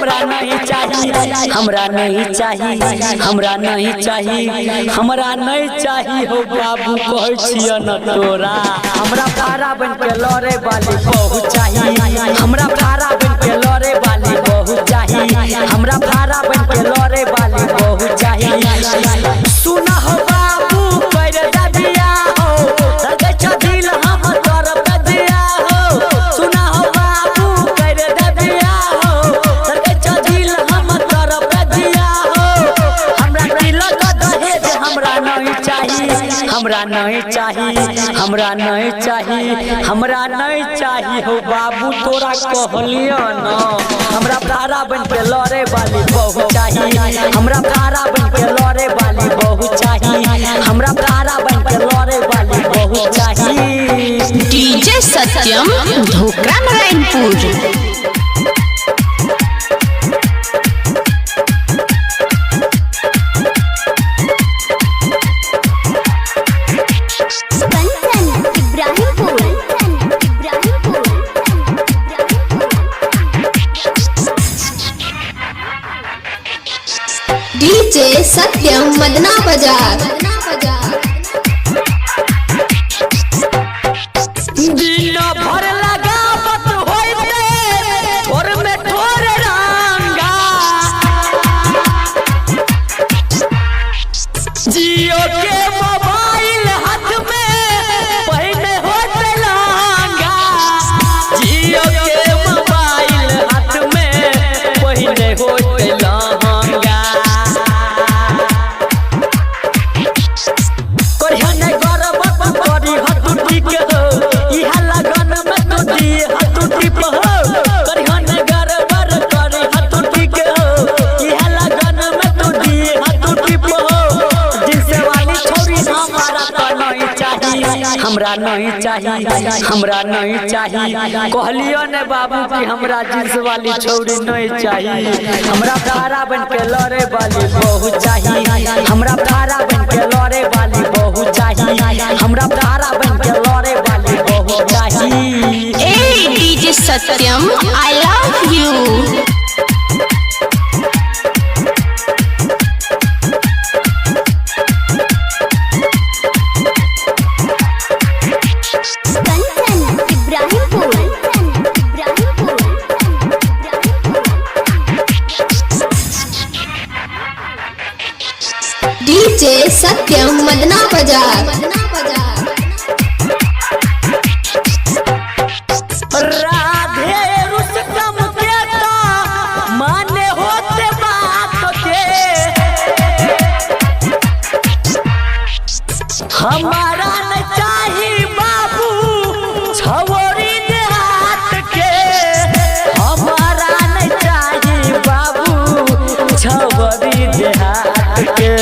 हमरा नहीं चाहिए, हमरा नहीं चाहिए, हमरा नहीं चाहिए, हमरा नहीं चाहिए हो बाबू कहै छियै न तोरा। हमरा भाड़ा बन के लड़े वाली बहू चाहिए, हमरा भाड़ा बन के लड़े वाली बहू चाहिए, हमरा भाड़ा बन के लड़े वाली बहू चाहिए। सुना हो बाबू कर दबिया हो लगे छ दिल हम तोर बदिया हो। सुना हो बाबू कर दबिया हो लगे छ दिल हम तोर बदिया हो। हमरा दिल का दहेज हमरा नहीं चाहिए, हमरा नहीं चाहिए, हमरा नहीं चाहिए, हमरा नहीं चाहिए हो बाबू तोरा कहलियो न। हमरा भाड़ा बन के लड़े वाली बहू चाहिए, हमरा भाड़ा बन के लड़े वाली बहू चाहिए, हमरा भाड़ा बन के लड़े वाली बहू चाहिए। डीजे सत्यम धोकरा नारायणपुर। डीजे सत्यम मदना बाजार। दिन भर लगावत होइते ठोर में ठोर रंगा। जियो के मोबाइल हाथ में पहने होते लहंगा। जियो के मोबाइल हाथ में पहने होते लहंगा। हमरा नहीं चाहिए, हमरा नहीं चाहिए, कहलियो ने बाबू कि हमरा जींस वाली छौरी नहीं चाहिए। हमरा भाड़ा बन के लड़े वाली बहू चाहिए, हमरा भाड़ा बन के लड़े वाली बहू चाहिए, हमरा भाड़ा बन के लड़े वाली बहू चाहिए। ए DJ Satyam I love you. DJ Satyam Madna बाजार। राधे रुस्तम के तो माने होते बात के। हमारा न चाहिए बाबू छवरी देहात के। हमारा न चाहिए बाबू छवरी देहात के।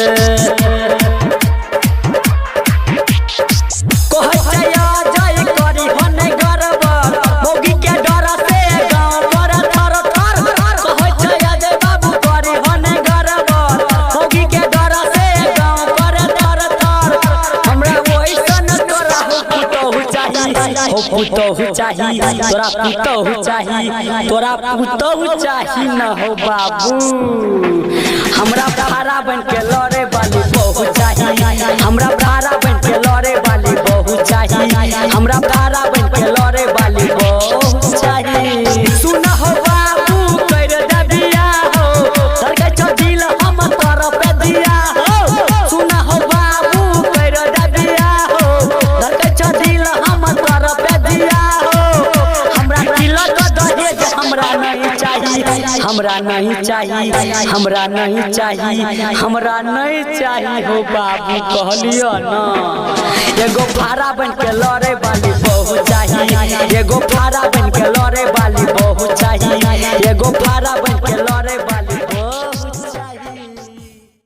पुतहु चाहिए तोरा, पुतहु चाहिए तोरा, पुतहु चाहिए न हो बाबू। हमरा भाड़ा बन के लड़े वाली बहू चाहिए, हमरा भाड़ा बन के लड़े वाली बहू चाहिए, हमरा भाड़ा बन के लड़े वाली बहू चाहिए। सुना हो बाबू कर दबिया हो लगे छ दिल हम तोर पे दिया हो। सुना हो बाबू कर दबिया हो लगे छ दिल हम तोर पे दिया हो। हमरा दिल का दहेज हमरा नहीं चाहिए, हमरा नहीं चाहिए, हमरा नहीं चाहिए, हमरा नहीं चाहिए हो बाबू कहलियो न। एगो भाड़ा बन के लड़े वाली बहू चाहिए, एगो भाड़ा बन के लड़े वाली बहू चाहिए, एगो भाड़ा बन के